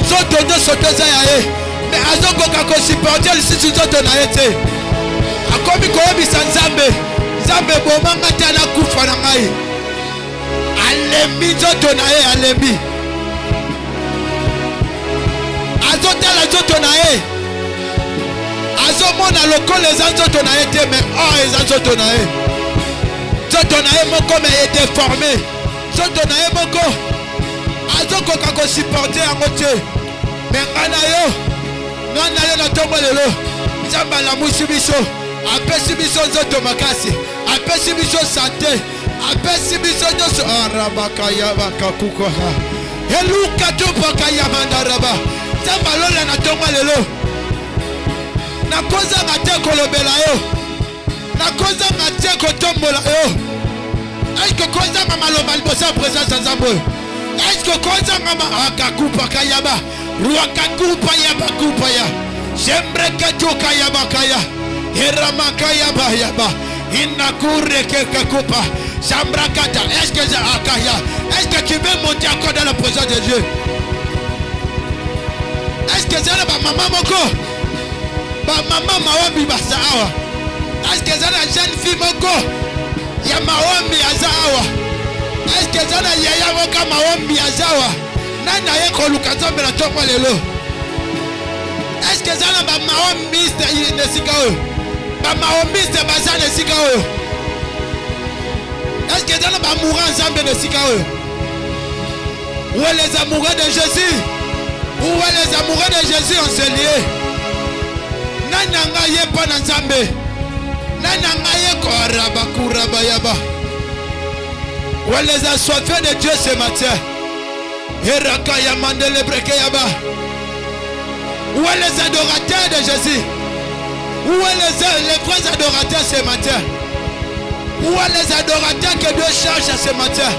Zoto no sotoza yae. Mais azokoka ko supporter le site zoto na yete. Akomi ko bisa nzambe. Nzambe bomanga tana kufa na ngai. Alembi zoto na ye alembi. Azotala zoto na ye. Azomona lokole za zoto na ye te mais eza zoto na ye. Zoto na ye moko mais est déformé. Zoto na ye moko. Azokoka ko supporter yango te. Mais ngana yo. Ngana yo na tombo lelo. Nzamba la musibiso. Apesi biso zoto makasi. Apesi biso santé. Apesi biso nyoso. Arabakaya bakakuko. Eluka tupakaya mandaraba. Nzamba lola na tombo lelo. Nakoza ngate kolobela yo. Nakoza ngate kotombola yo. Est-ce que koza maloba libosa présence nzambo? Est-ce que koza ngama akakupa kayaba? Ruakakupa yaba kupa ya. Sembre kajuka yaba kaya. Heramakaya ba yaba. Inakure kekakupa. Sambrakata. Est-ce que c'est akaya? Est-ce que tu veux monter encore dans la présence de Dieu? Est-ce que c'est la maman moko? Maman mawambi basawa. Est-ce que c'est la jeune fille moko? Ya mawambi azawa. Est-ce que c'est la yaya moka mawambi azawa? Nana ye koluka nzambe na tombo lelo. Est-ce que c'est la mawambi nesika oyo? Mawambi baza nesika oyo. Est-ce que c'est la moura nzambe nesika oyo? Où est les amoureux de Jésus? Où est les amoureux de Jésus en se lié? Nananga ye pana nzambe. Nananga ye koraba kuraba yaba. Où est les assoiffés de Dieu ce matin? Heraka yamandele breke yaba. Où est les adorateurs de Jésus? Où est les vrais adorateurs ce matin? Où est les adorateurs que Dieu cherche ce matin?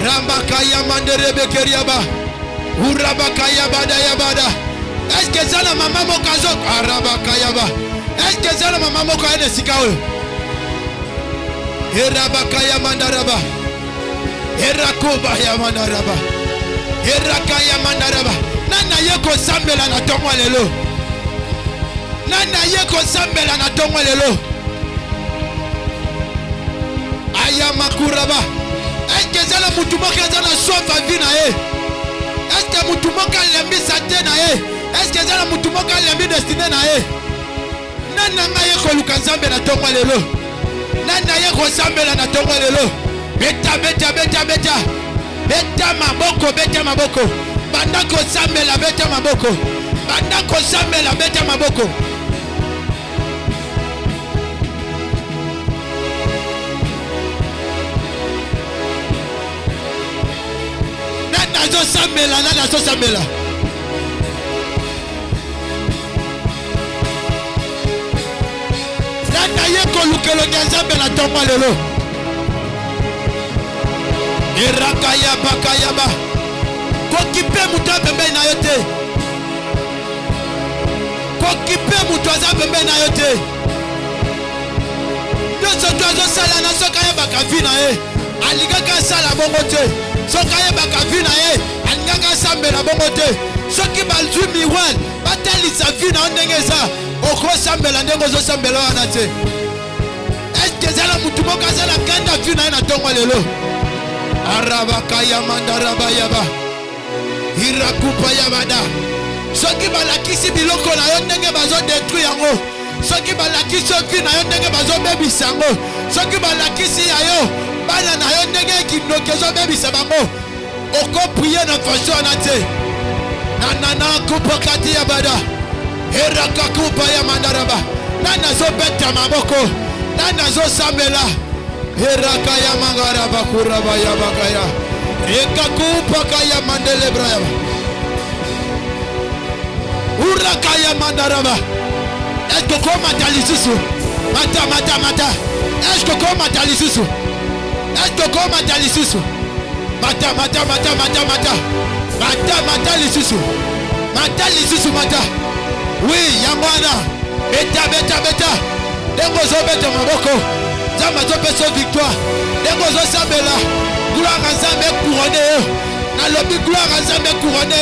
Rambaka yamandele breke yaba. Urabaka yabada yabada. Est-ce que c'est la maman mokazo? Arabaka yaba. Est-ce que c'est la maman mokazo de Sikawe? Herabaka yamandaraba. Herakoba yamandaraba. Heraka yamandaraba. Nana yeko sambela na tomwa lelo. Nana yeko sambela na tomwa lelo. Ayamakuraba. Est-ce que c'est la mutumoka zana sofa vina ye? Est-ce que mutumoka lembi sate na ye? Est-ce que c'est la mutumoka lembi destiné na ye? Nana yeko lukanzambe na tomwa lelo. Nana yeko sambela na tomwa lelo. Beta beta beta beta. Beta maboko beta maboko. Bandako sambela beta maboko. Bandako sambela beta maboko. Nana zo sambela, nana zo sambela. Nana yeko lukelo nzambe na tomba lelo. Irakaya bakayaba. Kokipe mutu pembe na yote. Kokipe mutu pembe na yote. Nyoso tozo sala na soka ya bakavi na ye. Aligaka sala bongo te. Soka ya bakavi na ye. Aligaka sambe na bongo te. Soki balzu miwan. Batali sa vi na ndenge za. Oko sambe la ndengo zo sambe la wana te. Est-ce que zala mutu moka zala kanda vi na ye na tongo lelo? Arabaka yamandaraba yaba. Irakupa yabada. Soki balakisi biloko na yo ndenge bazo détruire yango. Soki balakisi oki na yo ndenge bazo bebisa yango. Soki balakisi ya yo bana na yo ndenge kinoke zo bebisa bango. Oko prier na façon na te. Nanana kupa kati yabada. Heraka kupa yamandaraba. Nana zo beta maboko. Nana zo samela. Heraka yamangaraba kuraba yabakaya. Ekakupa kaya mandele braya. Urakaya mandaraba. Est-ce que comme Matalisusu? Mata. Est-ce que comme Matalisusu? Est-ce que comme Matalisusu? Mata lisusu. Mata lisusu mata. Oui, yangwana. Beta. Dengo zo beta maboko. Zamba zo peso victoire. Dengo zo sabela. Gloire à Nzambe couronné. Na lobi gloire à Nzambe couronné.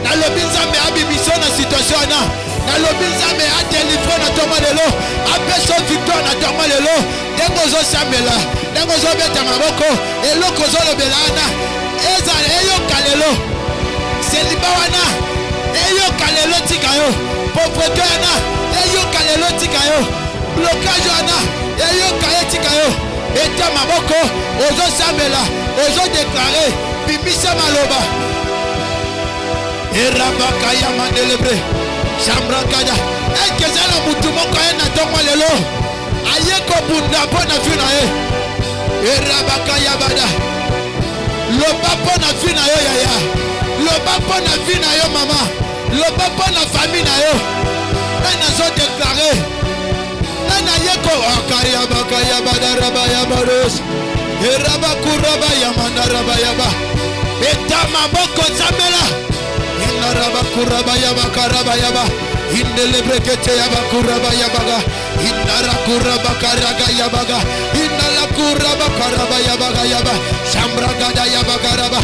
nalobi nzambe abibiso na situation wana, nalobi nzambe adelivre na tongo lelo, apeso victoire na tongo lelo. Ndenge ozosambela, ndenge ozobeta maboko, eloko ozolobela wana ezala eyoka lelo. Seliba wana eyoka lelo tika yo, pauvreté wana eyoka lelo tika yo, blocage wana eyoka ye tika yo. Eta maboko ozosambela, ozodeklare bimisa maloba. Erabaka ya mandelebre chambrakada ekezala mutu moko ye na tongo lelo aye kobunda mpo na vi na ye. Erabaka ya bada loba mpo na vi na yo yaya, loba mpo na vi na yo mama, loba mpo na famille na yo. Nani azodeklare, nani aye ko akariyabaka ya bada raba ya bados erabakuraba ya mandaraba ya ba. Eta maboko zamela inaraba kuraba ya bakaraba ya ba. Indelebrekete ya bakuraba ya baga, inara kuraba karaga ya baga, inala kuraba karaba ya baga ya ba. Shambragada ya bagaraba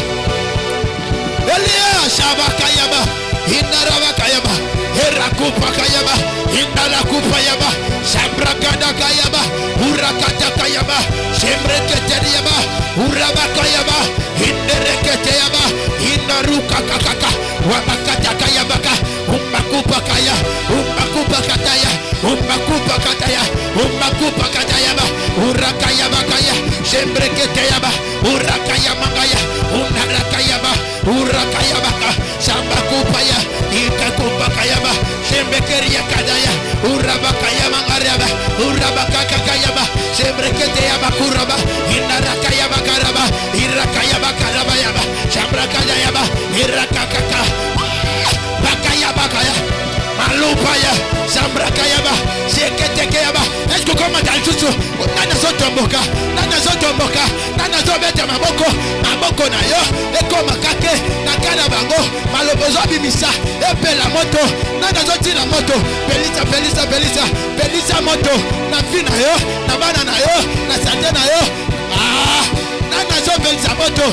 Elia shabaka ya ba, inaraba kaya ba, herakupa kaya ba, inala kupa ya ba. Shambragada kaya ba, urakata kaya ba, shembrekete ya ba, uraba kaya ba, inderekete ya ba, inaruka kakaka wabakata kaya baka. Umbakupa kaya, umbakupa kataya, umbakupa kataya, umbakupa kataya ba, urakaya bakaya, shembrekete ya ba, urakaya magaya, unarakaya ba, urakaya baka, shambakupa ya, ikakupa kaya ba, shembekeria kadaya, urabakaya mangaria ba, urabakaka kaya ba, shembrekete ya bakuraba, inarakaya bakaraba, irakaya bakaraba ya ba, shambrakaya ya ba, irakakaka bakaya malupaya sambrakayaba seketekeyaba. Est-ce que comme dans le tutu nana zotomboka, nana zotomboka, nana zobeta maboko, maboko na yo ekoma kake na kana bango malobozo bimisa epela moto, nana zotina moto pelisa pelisa pelisa pelisa moto na fi na yo, na bana na yo, na sante na yo. Nana zobelisa moto,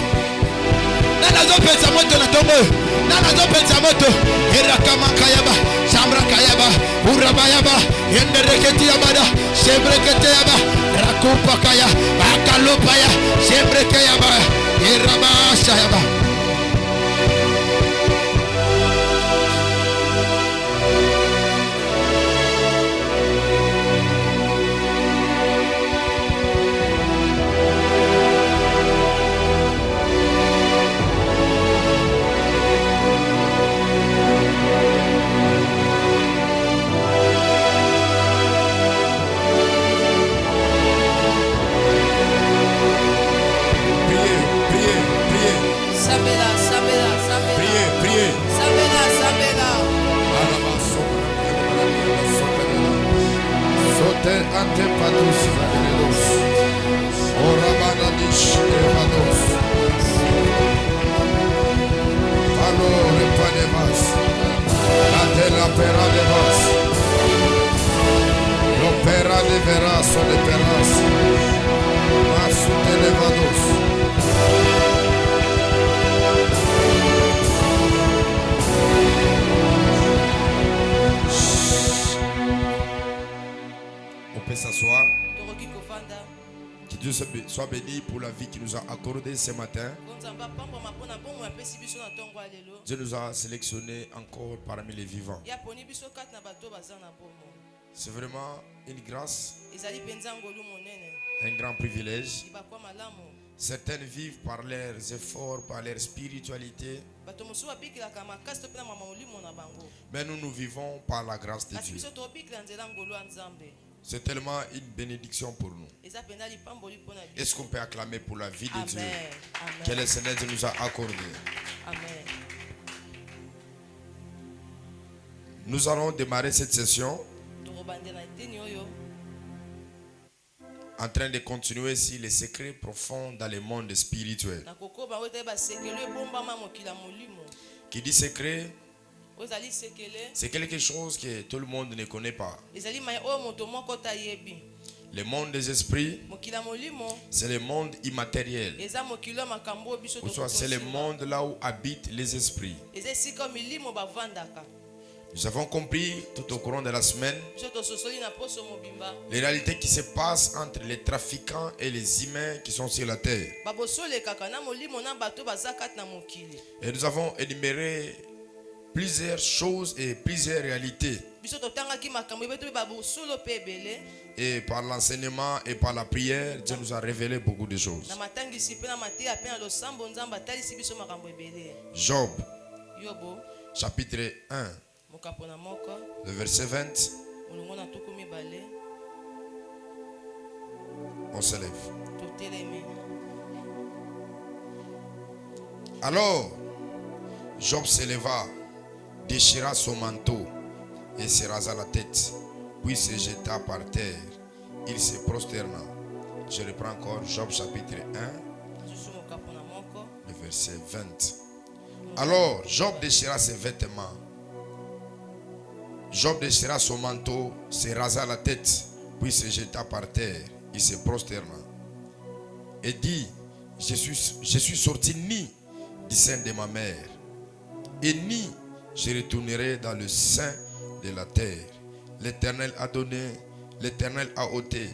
nana zopelisa moto na tongo, nana zopelisa moto. Erakama kayaba, shambra kayaba, urabayaba, yendereketi yabada, shebrekete yaba, rakupa kaya, bakalupaya, shebreke yaba, erabasha yaba. Ante patus vadelos, orabana dish evados, palo repanemas, ante la pera de vas, l'opera de veras o de peras, masute levados. S'asseoir. Que Dieu soit béni pour la vie qu'il nous a accordée ce matin. Dieu nous a sélectionnés encore parmi les vivants. C'est vraiment une grâce, un grand privilège. Certaines vivent par leurs efforts, par leur spiritualité. Mais nous vivons par la grâce de Dieu. C'est tellement une bénédiction pour nous. Est-ce qu'on peut acclamer pour la vie de Dieu que le Seigneur nous a accordé? Amen. Nous allons démarrer cette session en train de continuer sur les secrets profonds dans le monde spirituel. Qui dit secret, c'est quelque chose que tout le monde ne connaît pas. Le monde des esprits, c'est le monde immatériel. Ou soit c'est le monde là où habitent les esprits. Nous avons compris tout au courant de la semaine les réalités qui se passent entre les trafiquants et les humains qui sont sur la terre. Et nous avons énuméré plusieurs choses et plusieurs réalités. Et par l'enseignement et par la prière, Dieu nous a révélé beaucoup de choses. Job, chapitre 1, le verset 20. On se lève. Alors, Job se leva, déchira son manteau et se rasa la tête, puis se jeta par terre. Il se prosterna. Je reprends encore Job chapitre 1, le verset 20. Alors, Job déchira ses vêtements. Job déchira son manteau, se rasa la tête, puis se jeta par terre. Il se prosterna et dit, je suis sorti ni du sein de ma mère, et ni je retournerai dans le sein de la terre. L'Éternel a donné, l'Éternel a ôté.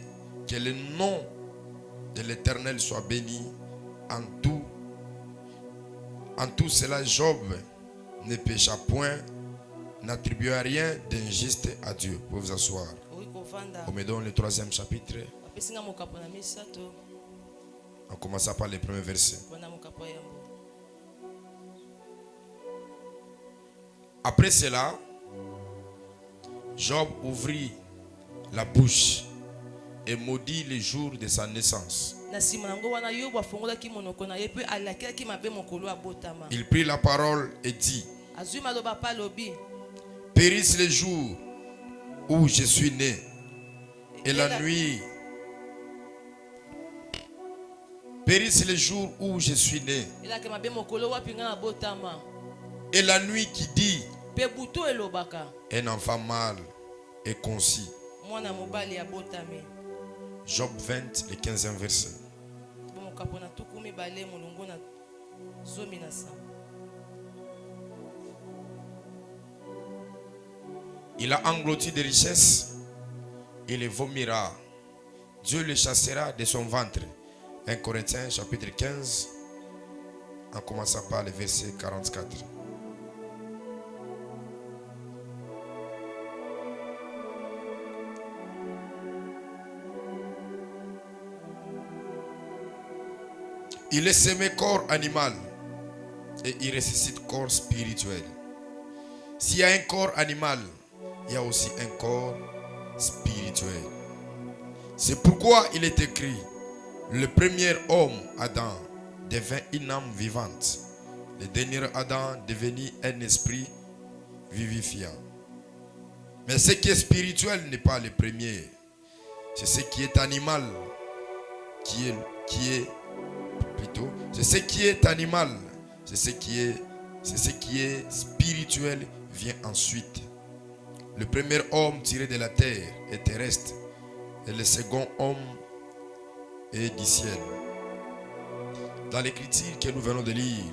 Que le nom de l'Éternel soit béni en tout. En tout cela, Job ne pécha point, n'attribua rien d'injuste à Dieu. Vous pouvez vous asseoir. On me donne le 3e chapitre. On commence par les premiers versets. Après cela, Job ouvrit la bouche et maudit les jours de sa naissance. Il prit la parole et dit, périsse les jours où je suis né, et la nuit. Périsse les jours où je suis né, et la nuit qui dit, un enfant mâle est conçu. Job 20, le 15e verset. Il a englouti des richesses, il les vomira. Dieu le chassera de son ventre. 1 Corinthiens chapitre 15, en commençant par le verset 44. Il est semé corps animal et il ressuscite corps spirituel. S'il y a un corps animal, il y a aussi un corps spirituel. C'est pourquoi il est écrit, le premier homme, Adam, devint une âme vivante. Le dernier Adam devenu un esprit vivifiant. Mais ce qui est spirituel n'est pas le premier. C'est ce qui est animal c'est ce qui est animal, c'est ce qui est spirituel vient ensuite. Le premier homme tiré de la terre est terrestre et le second homme est du ciel. Dans l'écriture que nous venons de lire,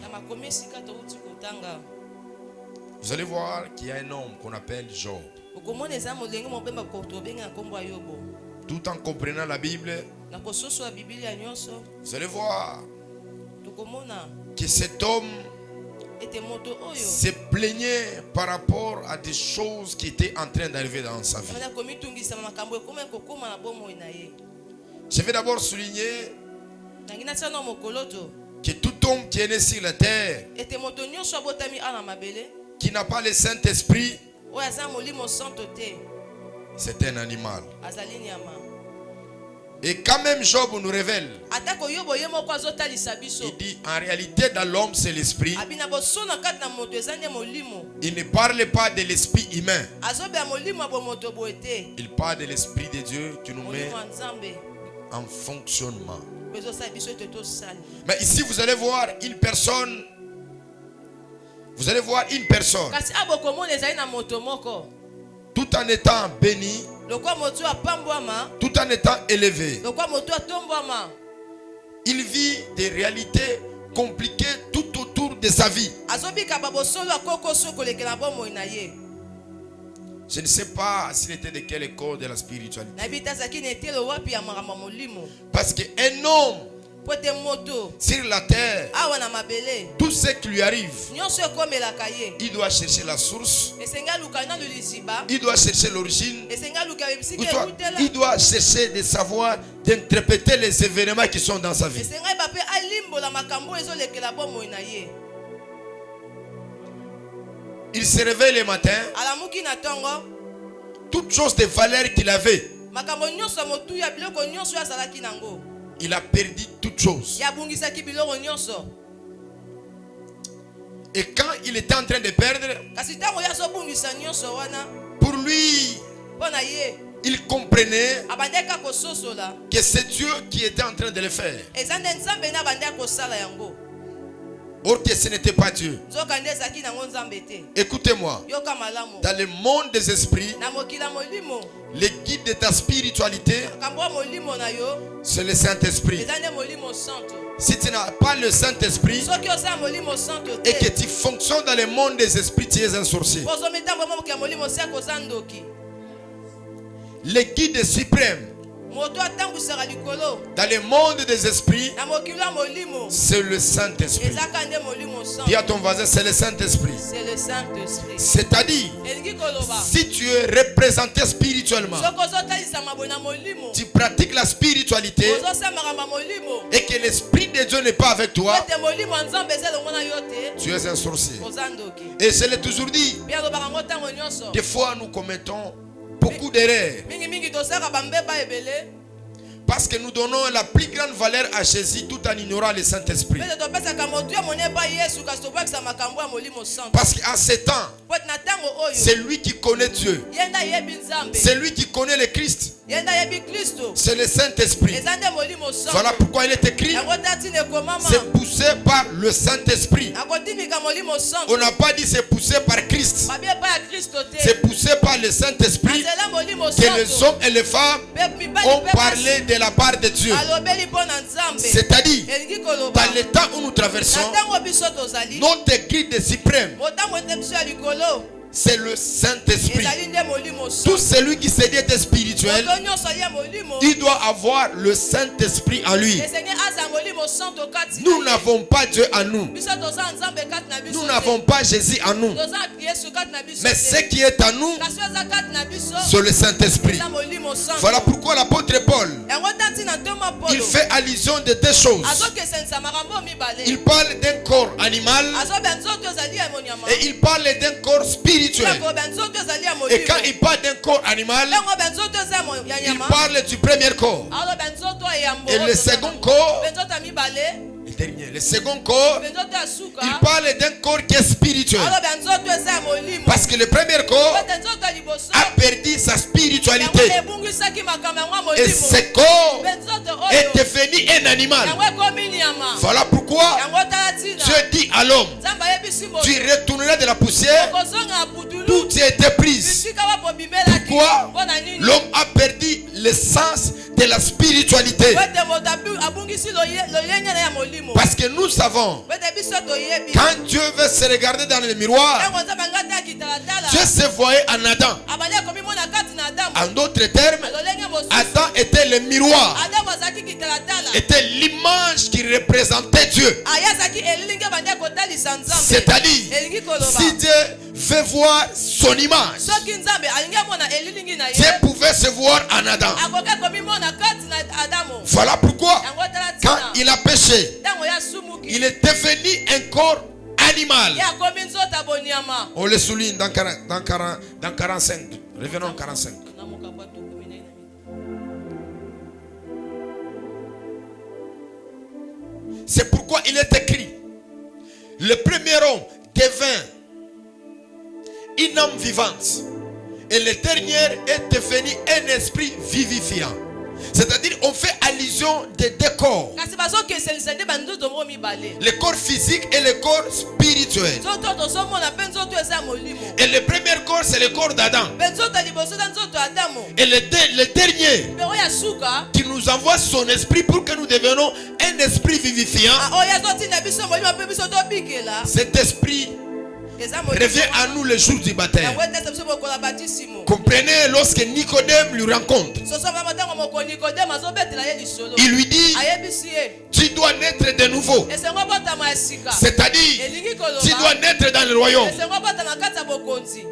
vous allez voir qu'il y a un homme qu'on appelle Job. Tout en comprenant la Bible, vous allez voir que cet homme se plaignait par rapport à des choses qui étaient en train d'arriver dans sa vie. Je vais d'abord souligner que tout homme qui est né sur la terre, qui n'a pas le Saint-Esprit, c'est un animal. Et quand même Job nous révèle, il dit en réalité dans l'homme c'est l'esprit. Il ne parle pas de l'esprit humain. Il parle de l'esprit de Dieu qui nous met en fonctionnement. Mais ici vous allez voir une personne. Vous allez voir une personne. Tout en étant béni, tout en étant élevé, il vit des réalités compliquées tout autour de sa vie. Je ne sais pas s'il était de quelle école de la spiritualité. Parce qu'un homme sur la terre, tout ce qui lui arrive, il doit chercher la source, il doit chercher l'origine, il doit chercher de savoir, d'interpréter les événements qui sont dans sa vie. Il se réveille le matin, toutes choses de valeur qu'il avait, il a perdu toutes choses. Et quand il était en train de perdre, pour lui, il comprenait que c'est Dieu qui était en train de le faire. Or que ce n'était pas Dieu. Écoutez-moi. Dans le monde des esprits, le guide de ta spiritualité, c'est le Saint-Esprit. Si tu n'as pas le Saint-Esprit et que tu fonctionnes dans le monde des esprits, tu es un sorcier. Le guide suprême dans le monde des esprits, c'est le Saint-Esprit. Dis à ton voisin, c'est le Saint-Esprit. C'est-à-dire, si tu es représenté spirituellement, tu pratiques la spiritualité et que l'Esprit de Dieu n'est pas avec toi, tu es un sorcier. Et je l'ai toujours dit, des fois nous commettons beaucoup d'erreurs. Parce que nous donnons la plus grande valeur à Jésus tout en ignorant le Saint-Esprit. Parce qu'en ce temps, c'est lui qui connaît Dieu. C'est lui qui connaît le Christ. C'est le Saint-Esprit. Voilà pourquoi il est écrit, c'est poussé par le Saint-Esprit. On n'a pas dit c'est poussé par Christ. C'est poussé par le Saint-Esprit que les hommes et les femmes ont parlé de la part de Dieu. C'est-à-dire, dans le temps où nous traversons, notre guide suprême, c'est le Saint-Esprit. Tout celui qui se dit être spirituel, il doit avoir le Saint-Esprit en lui. Nous n'avons pas Dieu en nous. Nous n'avons pas Jésus en nous. Mais ce qui est en nous, c'est le Saint-Esprit. Voilà pourquoi l'apôtre Paul, il fait allusion de deux choses. Il parle d'un corps animal et il parle d'un corps spirituel. Et quand il parle d'un corps animal, il parle du premier corps. Et le second corps, le second corps, il parle d'un corps qui est spirituel. Parce que le premier corps a perdu sa spiritualité. Et ce corps est devenu un animal. Voilà pourquoi Dieu dit à l'homme, tu retourneras de la poussière, tout a été pris. Pourquoi l'homme a perdu le sens de la spiritualité? Parce que nous savons, quand Dieu veut se regarder dans le miroir, Dieu se voyait en Adam. En d'autres termes, Adam était le miroir, était l'image qui représentait Dieu. C'est-à-dire, si Dieu veut voir son image, Dieu pouvait se voir en Adam. Voilà pourquoi, quand il a péché, il est devenu un corps animal. On le souligne dans 45. Revenons en 45. C'est pourquoi il est écrit, le premier homme devint une âme vivante et le dernier est devenu un esprit vivifiant. C'est-à-dire, on fait allusion des deux corps. kasi bazokesengisa nde banzoto moko mibale. Le corps physique et le corps spirituel. nzoto tozomona mpe nzoto eza ya molimo. Et le premier corps, c'est le corps d'Adam. mpe nzoto ya liboso eza nzoto ya Adamu. Et le dernier, mpe oyo ya suka qui nous envoie son esprit pour que nous devenions un esprit vivifiant. oyo azotinda biso molimo mpe biso tobikela. Cet esprit eza molimo revient à nous le jour du baptême. yango etesa biso bokola batisimo. Comprenez, lorsque Nicodème lui rencontre, soso mama ntango moko Nikodemo azobetela ye lisolo. il lui dit, ayebisi ye tu dois naître de nouveau. esengo botama ya sika. C'est-à-dire, elingi tu dois koloba naître dans le royaume. esengo botama kati ya bokonzi.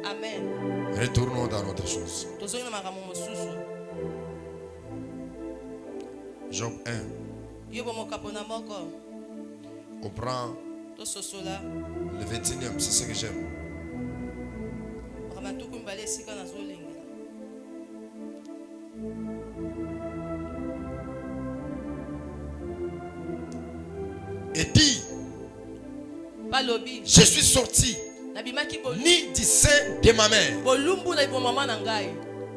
Amen. Retournons dans notre chose. tozongi na makambo mosusu. Job 1. yo bomokapo na moko On prend tososola le 21e, c'est ce que j'aime. makambo ya tuku mibale esika nazolengela. Et dit, balobi je suis sorti nabimaki ni du sein de ma mère. bolumbu na libomama na ngai.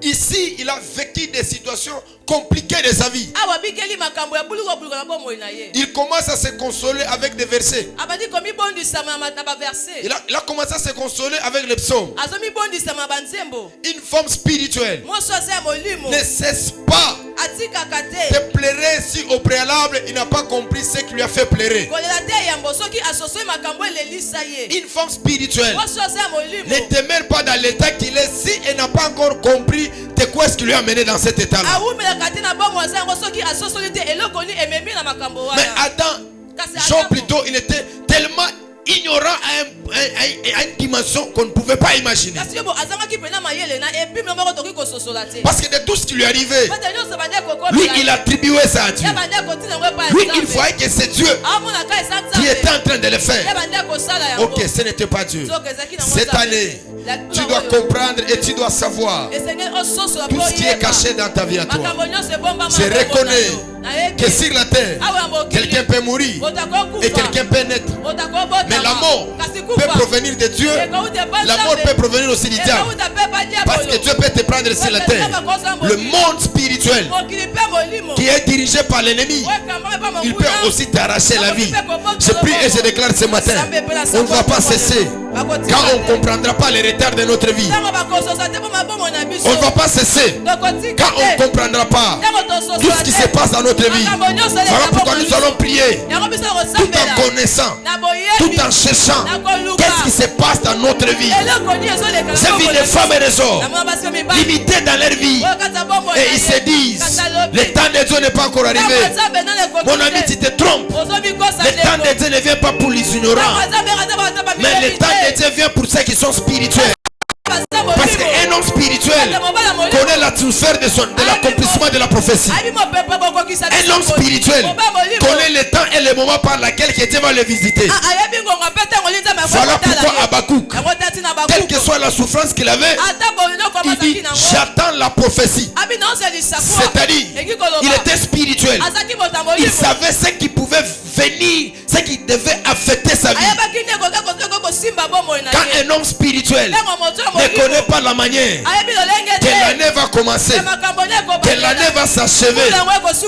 Ici, il a vécu des situations compliquées de sa vie. awa bikeli makambo ya buluka na bomoi na ye. Il commence à se consoler avec des versets. abandi komibondisama na baverse. Il a commencé à se consoler avec les psaumes. azomibondisama banzembo. Une femme spirituelle moso aza ya molimo ne cesse pas atikaka te de pleurer si au préalable il n'a pas compris ce qui lui a fait pleurer. kolela te yambo soki asosoi makambo elelisa ye. Une femme spirituelle moso aza ya molimo ne demeure pas dans l'état qu'il est si elle n'a pas encore compris de quoi est-ce qui lui a mené dans cet état-là. awumelaka te na bomo aza yango soki asosoli te eloko ni ememi na makambo Mais wana. Adam, kasi Jean Adamu plutôt, il était tellement ignorant à une dimension qu'on ne pouvait pas imaginer. kasi yo bo azangaki mpena mayele na epi mlongo moko tokoki kososola te. Parce que de tout ce qui lui arrivait, pate nyonso bande lui, kokomela il attribuait ça à Dieu. ye bande kotina yango epa Lui, ya il nzambe. voyait que c'est Dieu amonaka eza qui nzambe était en train de le ye faire. bande kosala yango. Ok, ce n'était pas Dieu. soki ezalaki na Cette année, tu dois comprendre et tu dois savoir esengeli ososola tout mpo ce qui est oyeba caché dans ta vie à toi. makambo nyonso ebombama Je na bongo na reconnais yo. Nayebi que sur la terre, awa ya mokili quelqu'un peut mourir moto akokufa, et quelqu'un peut naître. moto akobotama, Mais la mort kasi peut kufa provenir de Dieu. ekauta epa La mort Nzambe, peut provenir aussi du diable. ekauta mpe pa diabolo. Parce que Dieu peut te prendre sur la terre. Le monde spirituel mokili mpe molimo qui est dirigé par l'ennemi, oyekamaka epa il mokuna, peut aussi t'arracher la vie. Je Je prie et je déclare ce matin, on ne va pas cesser. Quand on ne comprendra pas les retards de notre vie, ntango bakososa te mpo mabongo na biso on ne va pas cesser. tokotika Quand on ne te comprendra pas ntango tososola tout ce qui se passe dans notre vie, makambo nyonso voilà eleka pourquoi bongo nous biso. allons prier yango biso tout nakosambela en connaissant, na tout boyebi en cherchant na koluka qu'est-ce qui se passe dans notre vie. eloko nini ezoleka na J'ai vu bongo des na femmes et des biso. hommes namona basi mpe mibali limitées dans leur vie oyo kati ya bomoi na et ils se ye, disent, kati ya lobi. le temps de Dieu n'est pas encore Ntango arrivé. Nzambe nani ekoki Mon ami, te. tu te trompes. ozomikosa Le temps ndeko. de Dieu ne vient pas pour les ignorants, Ntango Nzambe aza bato mais le bamibeli temps de te. Dieu vient pour ceux qui sont spirituels. Baza Parce molimo. qu'un homme spirituel Baza mobala molimo. connaît l'atmosphère de l'accomplissement de la prophétie. Ayebi mopepe bokokisa Un biso homme molimo. spirituel Mobala molimo. connaît le temps et le moment par lequel Dieu va le visiter. ayebi ngonga mpe ntango li Nzambe Voilà akotala pourquoi ye. Habakkuk, yango tati na quelle que bakuku soit la souffrance qu'il avait, ata bolino il dit komazaki nango j'attends la prophétie. abi naoselisa C'est-à-dire, il était spirituel. azaki moto ya Il molimo savait ce qui pouvait venir, ce qui devait affecter sa vie. ayebaki nde ekoki kosoki kosimba bomoi na Quand ye un homme spirituel ntango moto ya ne connaît molimo pas la manière ayebi lolenge que te l'année va commencer, te makambo ne que l'année va s'achever,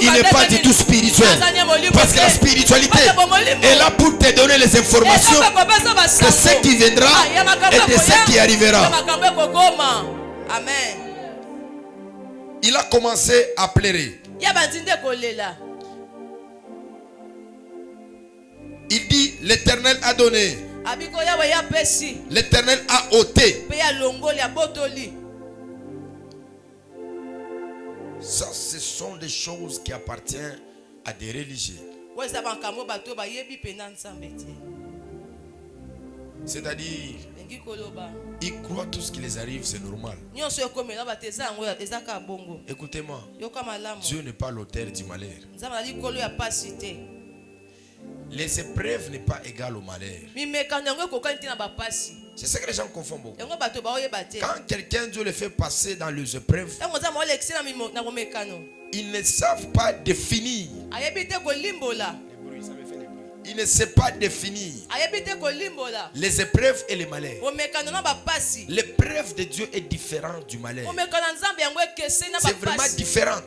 il n'est pas du tout spirituel. Parce que la spiritualité est là pour te donner les informations de ce qui viendra et de ce qui arrivera. makambo ekokoma amen Il a commencé à pleurer. ya bandi nde kolela Il dit l'Éternel a donné, abiko yawe yapesi l'Éternel a ôté. mpe ya longoli abotoli. Ça, ce sont des choses qui appartiennent à des religieux. oyo eza makambo bato bayebi mpena nzambe te. C'est-à-dire, elingi koloba ils croient tout ce qui les arrive, c'est normal. nyonso ekomela bato eza yango eza kaka bongo. Écoutez-moi, yoka malamu Dieu n'est pas l'auteur du malheur. nzambe azali kolo ya pasi te. Les épreuves n'est pas égales au malheur. mimekano yango ekokani te na bapasi C'est ce que les gens confondent beaucoup. yango bato baoyeba te. Quand quelqu'un, Dieu le fait passer dans les épreuves, ntango nzambe aolekisi na bomekano ils ne savent pas définir ayebi te kolimbola il ne sait pas définir les épreuves et les malheurs. L'épreuve de Dieu est différente du malheur. C'est vraiment différent.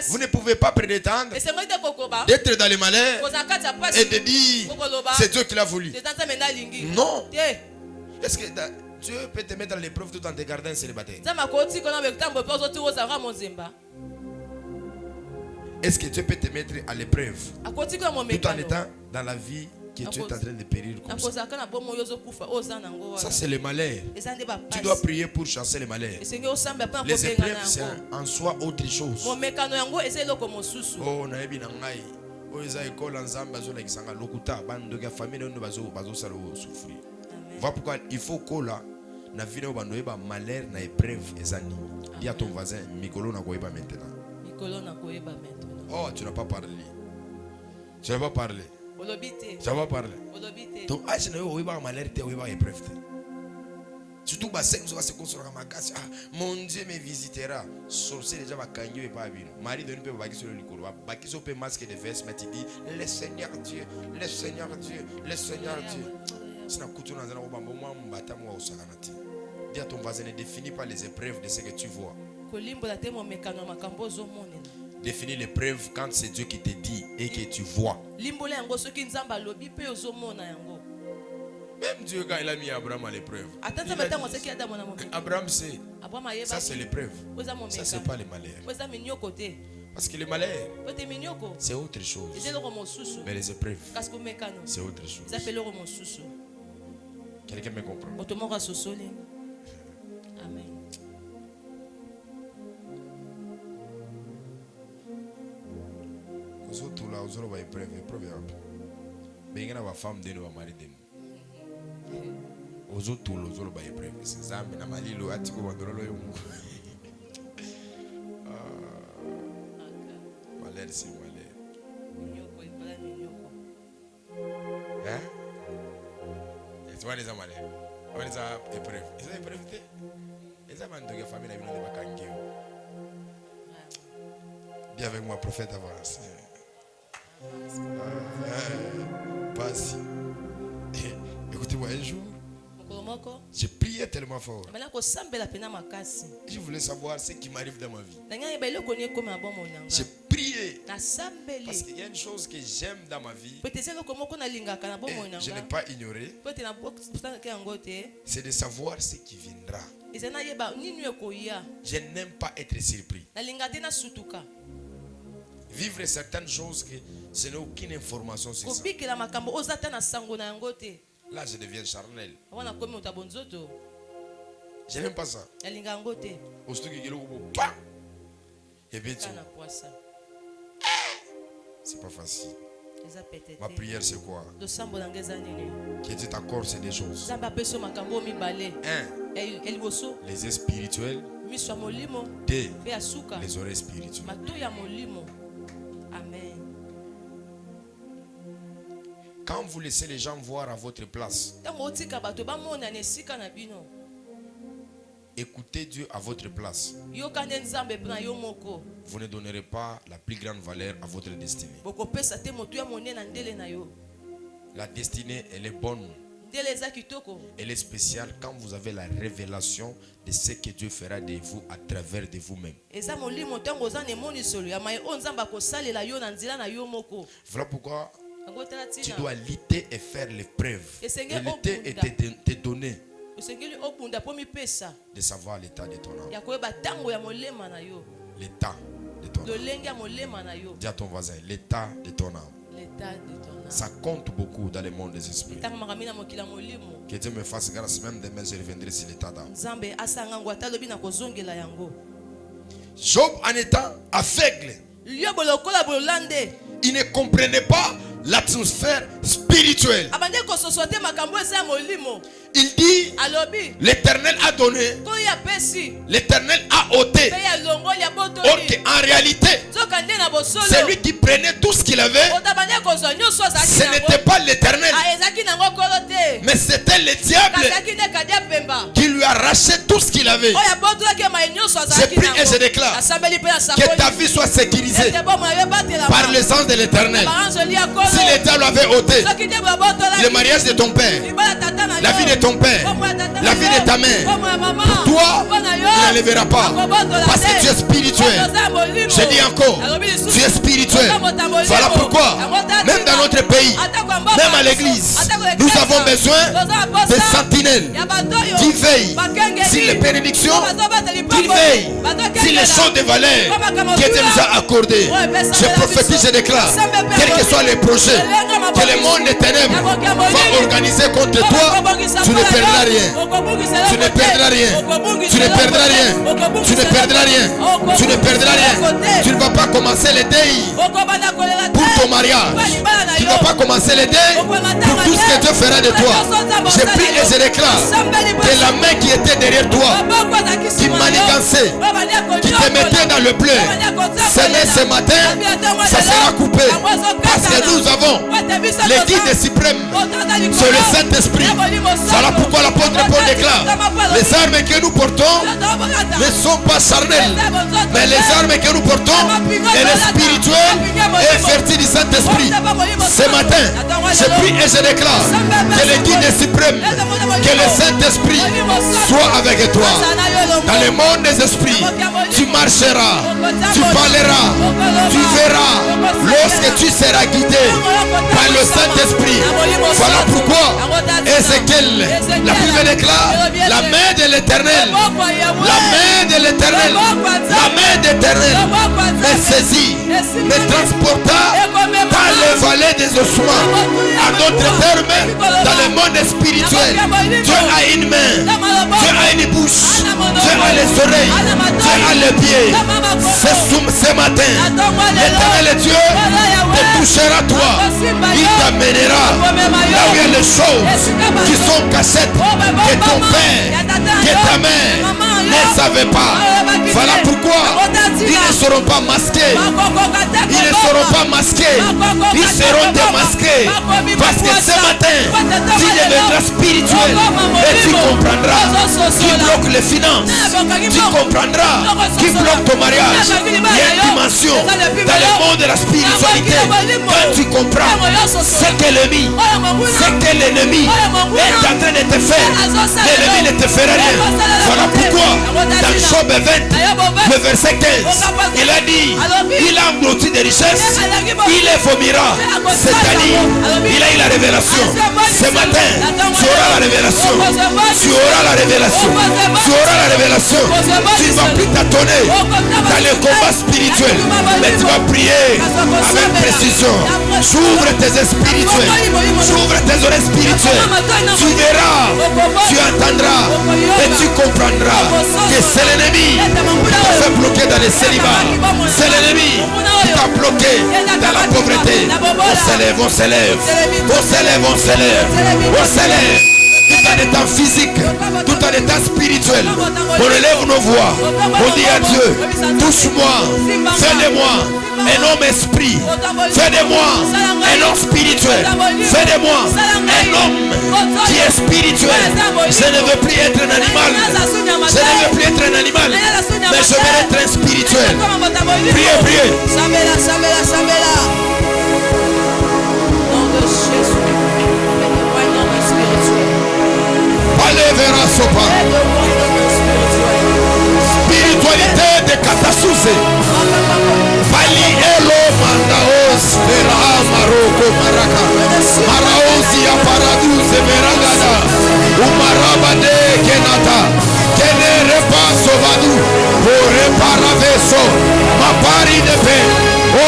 Vous ne pouvez pas prétendre d'être dans les malheurs et de dire c'est Dieu qui l'a voulu. Non. Est-ce que Dieu peut te mettre dans l'épreuve tout en te gardant célibataire? Est-ce que Dieu peut te mettre à l'épreuve tout en étant dans la vie que tu es en train de périr comme ça? Ça c'est le malheur. Tu dois prier pour chasser les malheurs. Les épreuves c'est en soi autre chose. Oh, naebi na ngai. Oh, eza école ensemble bazola kisanga lokuta bando ya famille no bazo sala souffrir. Voilà pourquoi il faut que là na vie no bando eba malheur na épreuve ezani. Dis à ton voisin mikolo na koyeba maintenant. Oh, tu n'as pas parlé. Tu n'as pas parlé. Tu n'as pas parlé. Donc, ah, je n'ai pas malheur, tu n'as pas épreuve. Surtout, mon Dieu me visitera. Sorcier déjà va gagner et pas bien. Marie de nous peut baguer sur le licor. Baguer sur le masque de veste, mais tu dis le Seigneur Dieu, le Seigneur Dieu, le Seigneur Dieu. Si tu as coutume dans un moment, moi, mon bâtard, moi, au Saganati. Dis à ton voisin, ne définis pas les épreuves de ce que tu vois. Définis l'épreuve quand c'est Dieu qui te dit et que tu vois. Même Dieu, quand il a mis Abraham à l'épreuve, Abraham sait, ça c'est l'épreuve. Ça c'est pas les malheurs. Parce que les malheurs, c'est autre chose. Mais les épreuves, c'est autre chose. Quelqu'un me comprend? Amen. Tout là, vous aurez épreuve, mais il y a une femme de nous, un mari de nous. Vous aurez tout, vous aurez épreuve. C'est ça, mais Namali, le Atiko, Mandolo, malheur, c'est malheur. Hein? Tu vois les malheurs. On les a épreuve. Ils ont épreuve. Ils ont une famille, ils ont des vacances. Dis avec moi, prophète, avance. Passe. Écoutez-moi, un jour, j'ai prié tellement fort. Je voulais savoir ce qui m'arrive dans ma vie. J'ai prié. Parce qu'il y a une chose que j'aime dans ma vie, et je n'ai pas ignoré, c'est de savoir ce qui viendra. Je n'aime pas être surpris. Vivre certaines choses que je n'ai aucune information sur ça. Là, je deviens charnel. Je n'aime pas ça. C'est pas facile. Ma prière, c'est quoi? Que Dieu t'accorde ces deux choses. Un, les yeux spirituels. Deux, les oreilles spirituelles. Amen. Quand vous laissez les gens voir à votre place, écoutez Dieu à votre place, vous ne donnerez pas la plus grande valeur à votre destinée. La destinée, elle est bonne. Elle est spéciale quand vous avez la révélation de ce que Dieu fera de vous à travers de vous-même. Voilà pourquoi tu dois lutter et faire l'épreuve. Et lutter et te donner de savoir l'état de ton âme. L'état de ton âme. Dis à ton voisin, l'état de ton âme. Ça compte beaucoup dans le monde des esprits. Que Dieu me fasse grâce, même demain je reviendrai sur l'état d'âme. Job, en étant aveugle, il ne comprenait pas l'atmosphère spirituelle. Il dit, alobi l'Éternel a donné, koyi apesi l'Éternel a ôté. pe ya longoli ya Or botoli qu'en réalité, soka nde na bosolo c'est lui qui prenait tout ce qu'il avait. otabandi kozwa nyonso azalaki Ce nango n'était pas l'Éternel, ezalaki nango kolo te mais c'était le diable kazalaki nde kadi ya pemba qui lui arrachait tout ce qu'il avait. oyo abotolaki maye nyonso Je azalaki prie et je déclare asambeli mpe na que ta vie soit sécurisée ete bomo na yo ebatelama par le sens de l'Éternel. baranzoli ya kolo Si le diable avait ôté soki nde babotolaki le mariage de ton père, libala tata na yo la vie de ton père, bomo ya tata na la vie yo, de ta mère, bomo ya mama toi, mpo na yo tu n'enlèveras pas. akobotola Parce que te. tu es spirituel. Otoza molimo. Je dis encore, Alobi lisusu. tu es spirituel. Otomota molimo. Voilà pourquoi, Yango tata même dans notre pays, ata kwa mboka même à biso, l'église, ata kwa nous eklesa, avons besoin toza na posa des sentinelles ya bato oyo qui veillent bakengeli, sur les bénédictions, po bazobata qui lipango, veillent bazokengela, sur les choses de valeur po bakama qui Dieu otula, nous a accordées. oyo epesa Je mbela prophétise, biso. je déclare, Nzambe mpe quels que akoki. soient les projets Elenga que mabongisi. le monde des ténèbres Yakokia molimo. va organiser contre Po toi, bakobongisa tu ne mpo na perdras yo. rien. Okobongisa Tu ne eloko te. perdras rien. Okobongisa Tu ne eloko perdras te. rien. Okobongisa Tu ne eloko perdras te. rien. Okobongisa Tu ne perdras rien. eloko te. Tu ne vas pas commencer les deuils Okobanda kolela te. pour ton mariage. Mpo libala na Tu ne yo. vas pas commencer les deuils pour tout ce que Dieu fera de toi. Je prie et je déclare que la main qui était derrière toi, qui manigançait, qui te mettait dans le bleu, ce matin, ça sera coupé. Parce que nous avons le guide suprême, c'est le Saint-Esprit. Voilà pourquoi l'apôtre Paul déclare, les armes que nous portons ne sont pas charnelles, mais les armes que nous portons, elle est spirituelle et fertile du Saint-Esprit. Ce matin, je prie et je déclare que le guide suprême, que le Saint-Esprit soit avec toi. Dans le monde des esprits, tu marcheras, tu parleras, tu verras lorsque tu seras guidé par le Saint-Esprit. Voilà pourquoi Ézéchiel, la Bible déclare, la main de l'Éternel, la main de l'Éternel, la main de l'Éternel me saisit, me transporta dans les vallées des ossements. En d'autres termes, dans le monde spirituel, Dieu a une main, Dieu a une bouche, Dieu a les oreilles, Dieu a les pieds. Ce matin, l'Éternel Dieu te touchera toi, il t'amènera là où il y a les choses qui sont cachettes que ton père, que ta mère ne savait pas. Voilà pourquoi ils ne seront pas masqués. Ils ne seront pas masqués. Ils seront démasqués. Parce que ce matin, tu deviendras spirituel et tu comprendras qui bloque les finances. Tu comprendras qui bloque ton mariage. Il y a une dimension dans le monde de la spiritualité. Quand tu comprends ce que l'ennemi est en train de te faire, l'ennemi ne te fera rien. Voilà pourquoi dans Job 20, le verset 15, il a dit, il a englouti des richesses, il les vomira. C'est-à-dire, il a eu la révélation. Ce matin, tu auras la révélation. Tu auras la révélation. Tu auras la révélation. Tu ne vas plus t'attendre dans le combat spirituel, mais tu vas prier avec précision. J'ouvre tes spirituels. J'ouvre tes oreilles spirituelles. Tu verras, tu entendras et tu comprendras que c'est l'ennemi qui t'a fait bloquer dans les célibats. C'est l'ennemi qui t'a bloqué dans la pauvreté. On s'élève, on s'élève. On s'élève, on s'élève. On s'élève. Tout en étant physique, tout en étant spirituel, on élève nos voix. On dit à Dieu, touche-moi, fais de moi un homme esprit, fais de moi un homme spirituel, fais de moi un homme qui est spirituel. Je ne veux plus être un animal, je ne veux plus être un animal, mais je veux être un spirituel. Priez, priez. Spiritualité de Katasouzé. Bali Elo Mandaos Vera Maroko Maraka Maraosi Aparadouze Veragada Umarabade Kenata Kene Repaso Vadu Ore Paraveso Mapari de paix. Oh,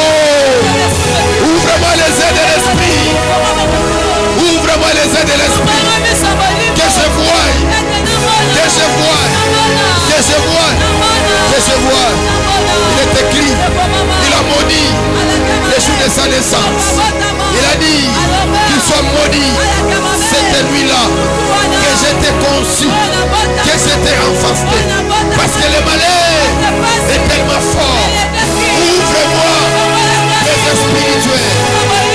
ouvre-moi les ailes de l'esprit. Ouvre-moi les ailes de l'esprit. Que je voie, que je voie, que je voie, que je voie. Il est écrit, il a maudit les jours de sa naissance. Il a dit qu'il soit maudit cette nuit-là, que je ont su que j'étais enfanté. Parce que le malheur est tellement fort. Ouvre-moi les spirituels.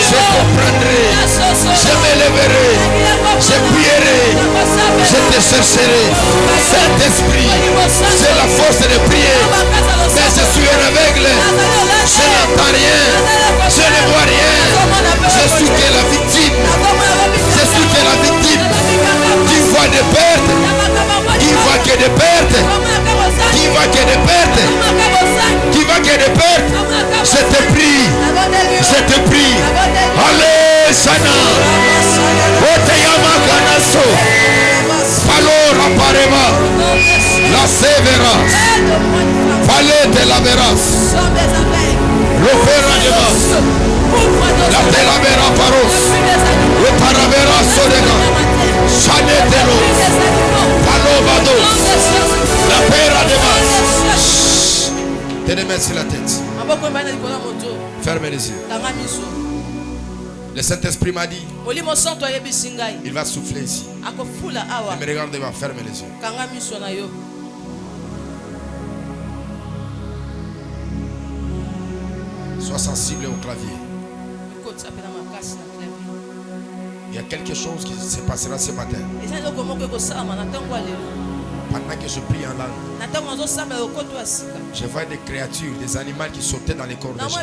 Je comprendrai. Je m'élèverai. Je prierai. Je te chercherai. Saint-Esprit, j'ai la force de prier. Mais je suis aveugle. Je n'entends rien. Je ne vois rien. Je suis que la victime. Je suis que la victime. Qui voit des pertes. Qui voit que des pertes. Qui voit que des pertes. Qui voit que des pertes. Je te prie. Je te prie. Allez, Sana. Oteyama Kanaso. Palora Pareva. La Severas. Palais de la Veras. L'Opéra de Mas. La Telavera Paros. Le Paravera Sodega. Chanetelo. Palovados. La Pera de Mas. Tes les mains sur la tête. Fermez les yeux. Le Saint-Esprit m'a dit, il va souffler ici. Il me regarde, il va fermer les yeux. Sois sensible au clavier. Il y a quelque chose qui se passera ce matin. Pendant que je prie en langue, je vois des créatures, des animaux qui sautaient dans les corps des gens.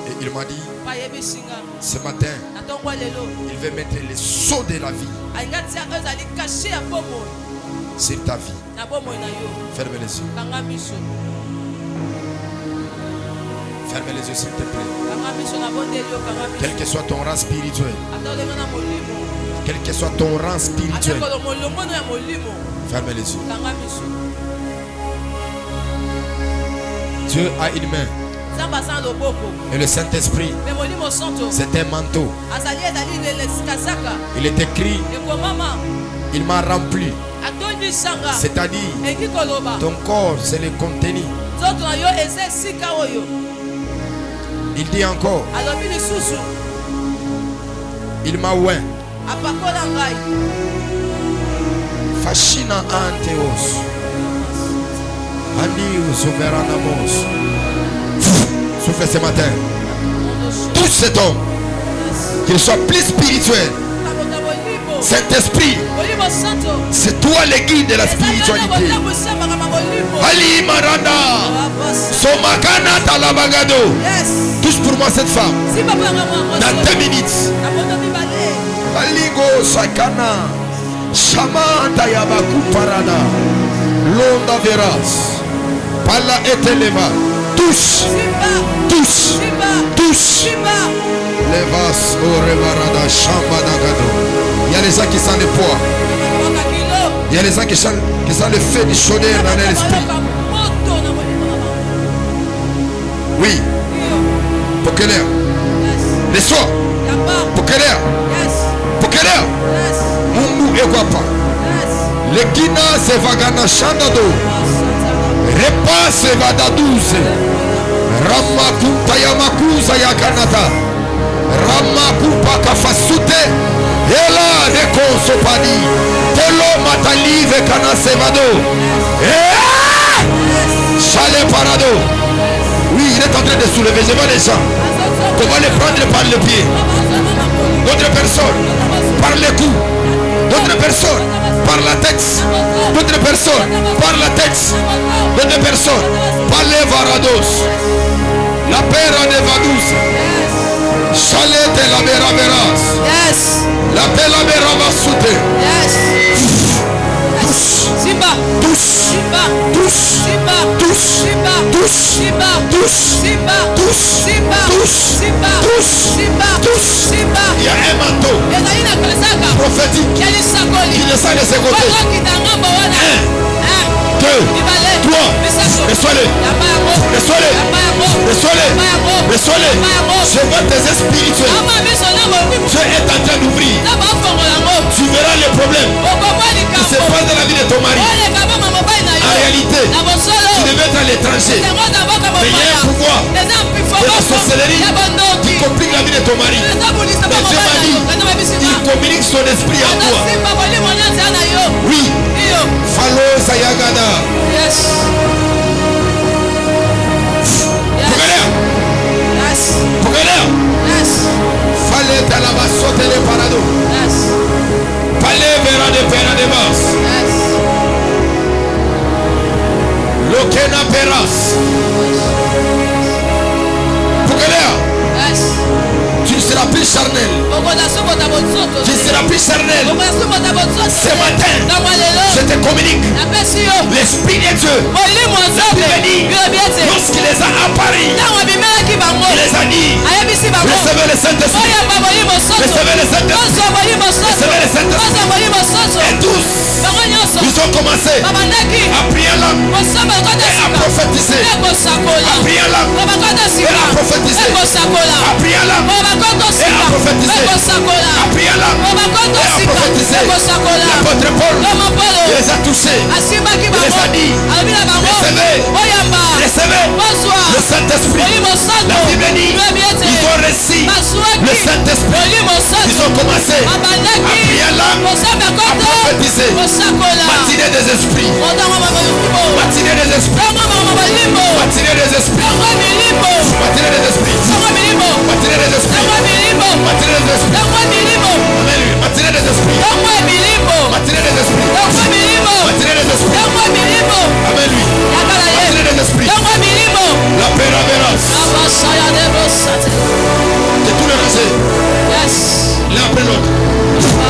Et il m'a dit, ce matin, il veut mettre les sceaux de la vie sur ta vie. Ferme les yeux. Ferme les yeux s'il te plaît. Quel que soit ton rang spirituel. Quel que soit ton rang spirituel. Ferme les yeux. Dieu a une main. Et le Saint-Esprit, c'est un manteau. Il est écrit, il m'a rempli. C'est-à-dire, ton corps, c'est le contenu. Il dit encore, il m'a oint. Fashina anteos. Anius soveranamos. Souffle ce matin. Touche cet homme. Qu'il soit plus spirituel. Saint-Esprit, c'est toi le guide de la spiritualité. Ali Maranda, Somakana Talabagado. Touche pour moi cette femme. Dans 2 minutes. Aligo Sakana, Shamanta Yabaku Parada, Londa Veras, Pala Eteleva. Touche, touche, touche. Levas Orevarada Shambadagado. Il y a les gens qui sentent le poids. Il y a les gens qui sentent le feu du chaudeur dans l'esprit. Oui. Pour quelle heure? Les soirs. Pour quelle heure? Pour quelle heure? Mumbu Eguapa. Le Kina se vagana Shandado. Repas se vadaduze. Ramakuta Yamakuza Yakanata. Ramakupa Kafasute. Ela Rekonsopani. Telo Matalive Kanasevado. Chalet Parado. Oui, il est en train de soulever. Je vois les gens. On va les prendre par le pied. D'autres personnes par les coups. D'autres personnes par la tête. D'autres personnes par la tête. D'autres personnes par les varados. La pera de vadus. Chalet de la mera veras. Yes. La pela mera vasute. Yes. Simba. Tous. Simba. Tous. Simba. Tous. Simba. Tous. Simba. Tous. Simba. Tous. Simba. Tous. Simba. Tous. Simba. Tous. Simba. Il y a un manteau prophétique qui descend de ses côtés. 1, 2, 3. Reçois-le. Reçois-le. Reçois-le. Reçois-le. Je vois tes spirituels. Dieu est en train d'ouvrir. Tu verras les problèmes qui se passent dans la vie de ton mari. En réalité, tu devais être à l'étranger. Mais il y a un pouvoir de la sorcellerie qui complique la vie de ton mari. Mais Dieu m'a dit, son esprit en toi. Oui. Falo Sayagada. Yes. Fallait à la base sauter les parados. Fallait vers des peines de base. Lokena peras. Tu ne seras plus charnel. Tu ne seras plus charnel. Ce matin, je te communique l'Esprit de Dieu. Lorsqu'il les a apparus, il les a dit recevez le Saint-Esprit. Recevez le Saint-Esprit. Recevez le Saint-Esprit. Et tous, ils ont commencé à prier en langue et à prophétiser. À prier en langue et à prophétiser. À prier en langue et à prophétiser. À prier en langue et à prophétiser. L'apôtre Paul, il les a touchés. Il les a dit recevez le Saint-Esprit. La Bible dit ils ont reçu le Saint-Esprit. Ils ont commencé à prier en langue, à prophétiser. Matinée des esprits. Matinée des esprits. Matinée des esprits. Matinée des esprits. Matinée des esprits. Matinée des esprits. Amen. Matinée des esprits. Matinée des esprits. Matinée des esprits. Amen. Matinée des esprits. La péravéras. De tous les rangers. L'un après l'autre.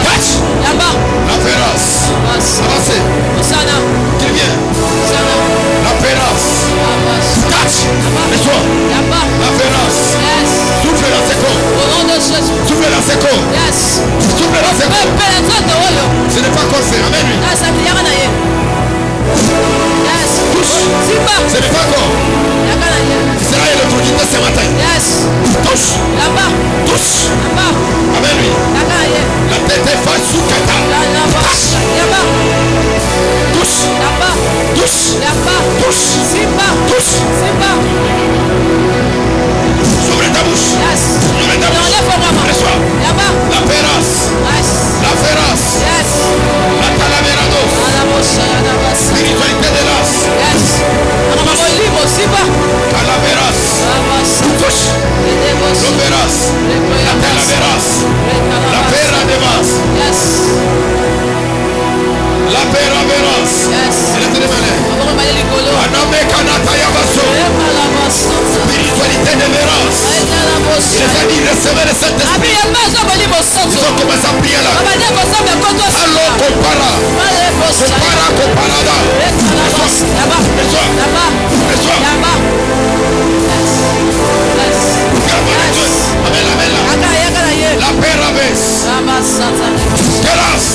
Catch. La péras. Avancez. Qu'il vient. La péras. Catch. Et toi. La péras. Souffle dans ses corps. Souffle dans ses corps. Souffle dans ses corps. Ce n'est pas encore fait. Amen. Touche. Ce n'est pas encore. C'est là l'autorité ce matin. Touche. Touche. Amen. La tête est face sous Kata. Touche. Touche. Touche. Touche. Ouvre ta bouche. Ouvre ta bouche. Reçois. La féroce. La féroce. La calaverados. Spiritualité de l'as. Calaveras. Touche. L'opéras. La calaveras. La pera de bas. La pera veras. Elle est demandée. Aname kanata yabaso. Spiritualité de veras. Les amis, recevez le Saint-Esprit. Ils ont commencé à prier là. Allo compara. Compara comparada. Reçois. Amen, amen. La péraves. Grâce.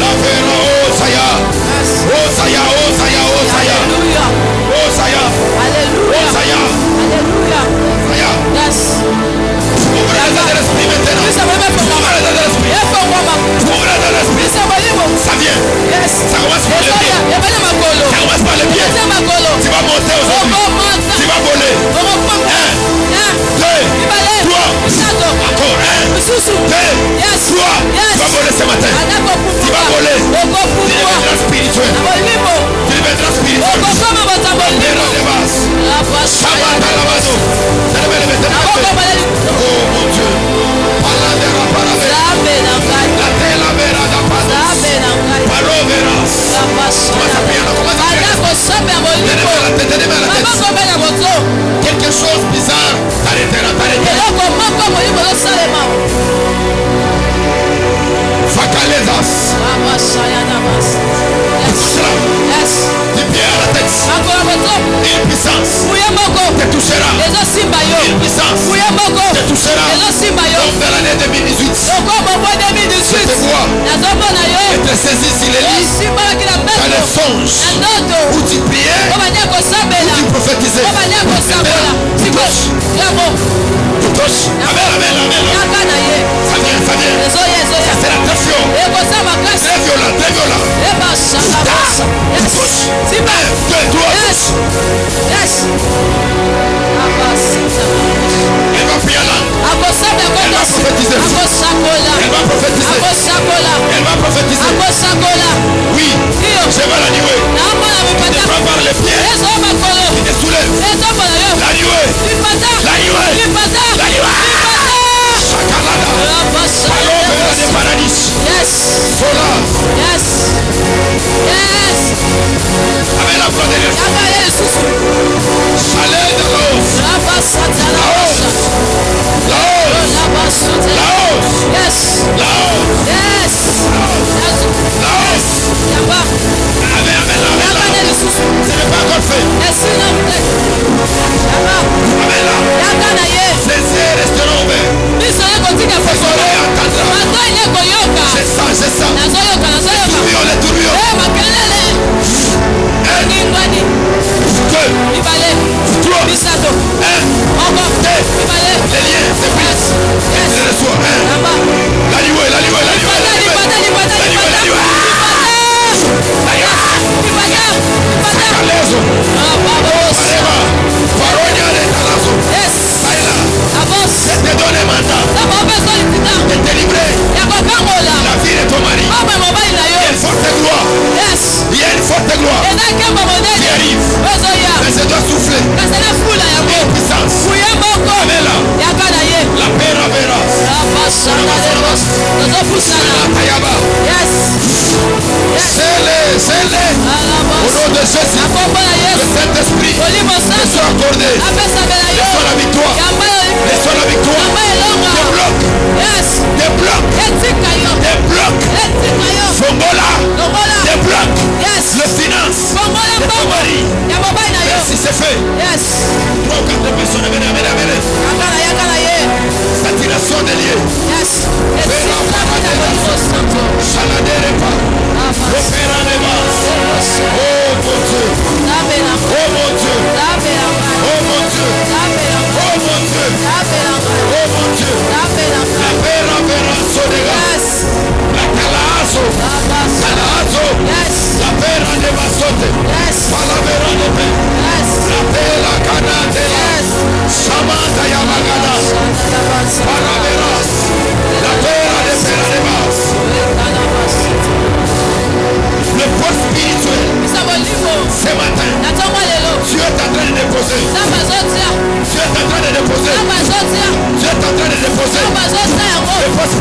La péra. Oh, Saya. Oh, Saya. Oh, Saya. Oh, Saya. Oh, Saya. Oh, Saya. Saya. Ouvre les ailes de l'esprit maintenant. Ouvre les ailes de l'esprit. Ouvre les ailes de l'esprit. Ça vient. Ça commence par les pieds. Ça commence par les pieds. Tu vas monter aujourd'hui. Tu vas voler. 1, 2, 3. Encore 1, 2, 3. Tu vas voler ce matin. Tu vas voler. Tu deviendras spirituel. Tu deviendras spirituel. Oh mon Dieu. Quelque chose bizarre t'arrêtera. Facalezas. Du pied à la tête. Une puissance te touchera. Une puissance te touchera. Comme dans l'année 2018. Je te vois être saisi sur les lits dans les songes où tu priais, où tu prophétisais. Tu touches. Amen. Ça vient. Ça sera très violent. Très violent. Touche. 1, 2, 3. Elle va prier là. Elle va prophétiser. Scellez. Au nom de Jésus. Le Saint-Esprit. Laisse-toi accorder. Laisse-toi la victoire. Laisse-toi la victoire. Des blocs. Fongola. Des blocs. Le finance. De ton mari. Merci, c'est fait. 3 ou 4 personnes. Venez. Saturation des lieux. Chaladerepa. Opéra les bases. Oh mon Dieu. Oh mon Dieu. Oh mon Dieu. Oh mon Dieu. Oh mon Dieu. La pera sodega. La calazo. La pera de basote. Palavera de pe. La pera canate. Samanta yamagada. Palaveras. La pera de pera de bas. Le poids spirituel. Ce matin, Dieu est en train de déposer. Dieu est en train de déposer. Dieu est en train de déposer. Le poids spirituel.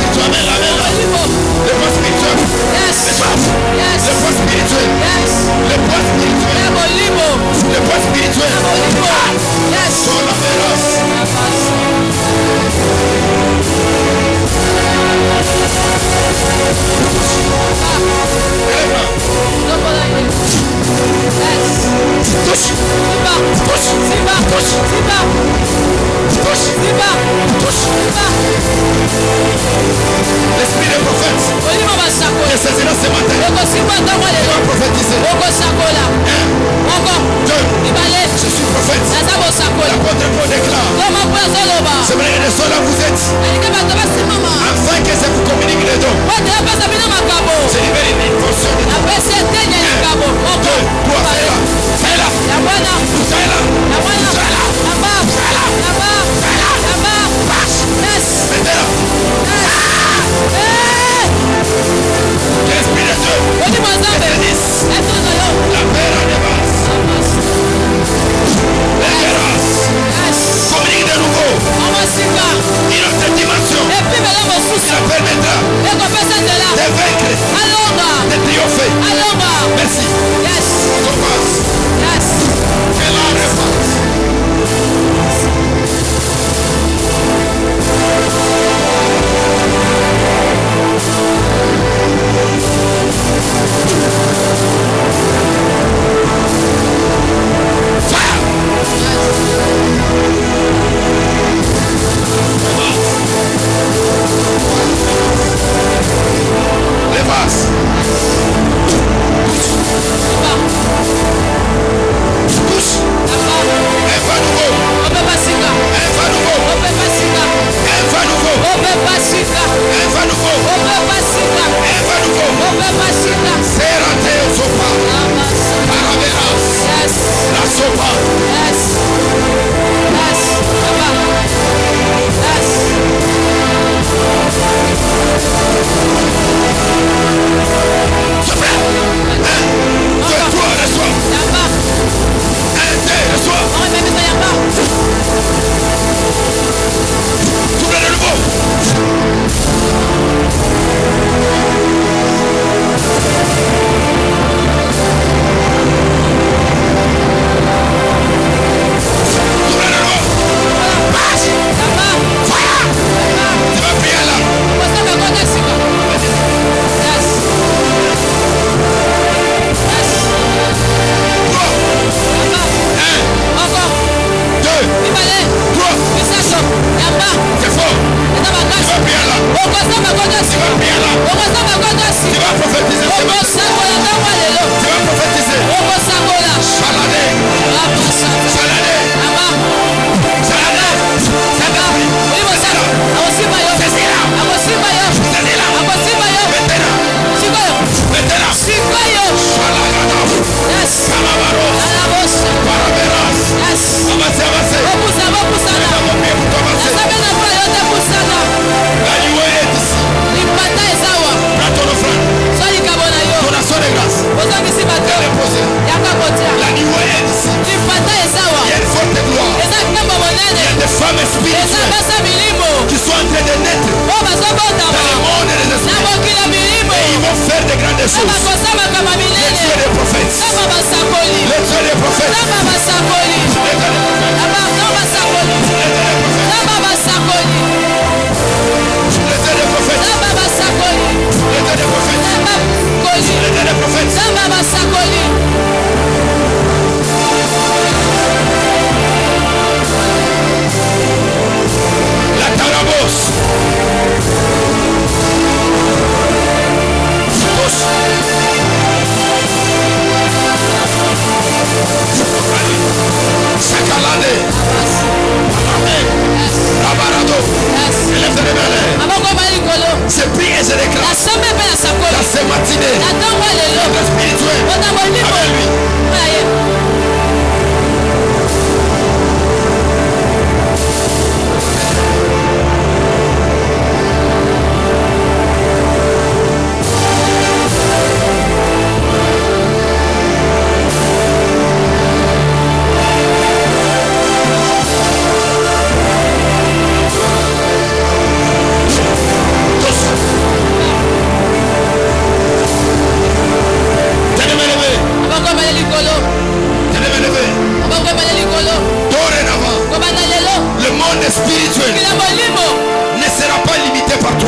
Le poids spirituel. Le poids spirituel. Le poids spirituel. Le poids spirituel. Sur la véloce. L'esprit des prophètes te saisira ce matin. Tu vas prophétiser. 1, 2. Je suis prophète. L'apôtre Paul déclare. C'est vrai que cela vous êtes. Afin que ça vous communique les dons. C'est libéré une portion de dons. 1, 2, 3, fais-la. L'esprit de Dieu. La paix en dépasse. Les grâces. Communique de nouveau. Une autre dimension.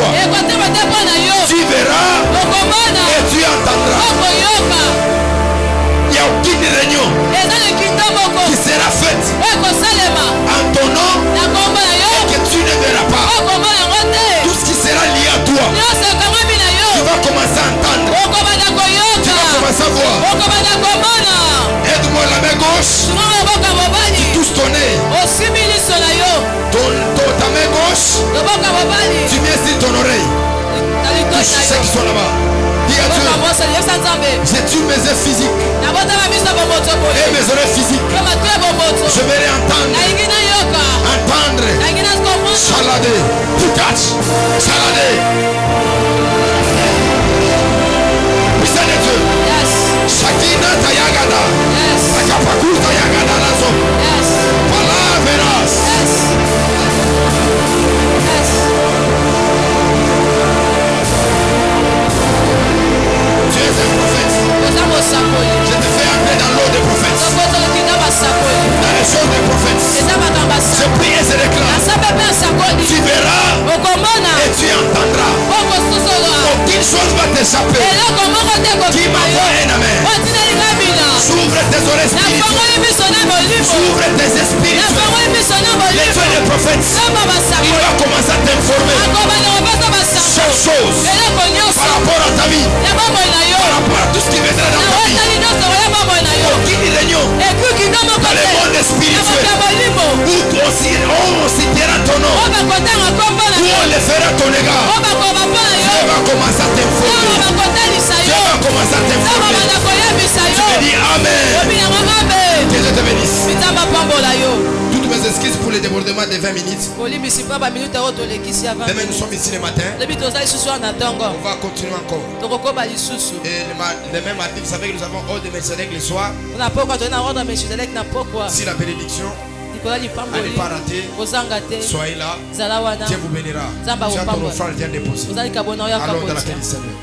toi. Tu verras et tu entendras. Il n'y a aucune réunion qui sera faite en ton nom et que tu ne verras pas. Tout ce qui sera lié à toi, tu vas commencer à entendre. Tu vas commencer à voir. Aide-moi la main gauche. Tu touches ton nez. Ta main gauche. Tu mets sur ton oreille. Touche ceux qui sont là-bas. Dis à Dieu, j'ai tué mes yeux physiques et mes oreilles physiques. Je vais les entendre. Chaladé. Touch. Chaladé. Puissant de Dieu. Shakina Tayagada. Akapaku Tayagada Lazo. Palaveras. Tu es un prophète. Je te fais entrer dans l'eau des prophètes. Dans les choses des prophètes. Je prie et je déclare. Tu verras et tu entendras. Aucune chose va t'échapper. Qui m'envoie un amen. S'ouvre tes oreilles spirituelles. S'ouvre tes esprits. Les tueurs des prophètes. Il va commencer à t'informer. Chaque chose par rapport à ta vie. Par rapport à tout ce qui viendra dans ta vie. Aucune réunion dans le monde spirituel où on citera ton nom, où on le fera ton égard. Dieu va commencer à t'informer. Dieu va commencer à t'informer. Tu me dis Amen. Que Dieu te bénisse. Toutes mes excuses pour le débordement de 20 minutes. Demain nous sommes ici le matin. On va continuer encore. Et demain matin, vous savez que nous avons ordre de Melchizedek le soir. Si la bénédiction à ne pas rater, soyez là. Dieu vous bénira. Tu as ton offrande, viens déposer. Allons dans la paix du Seigneur.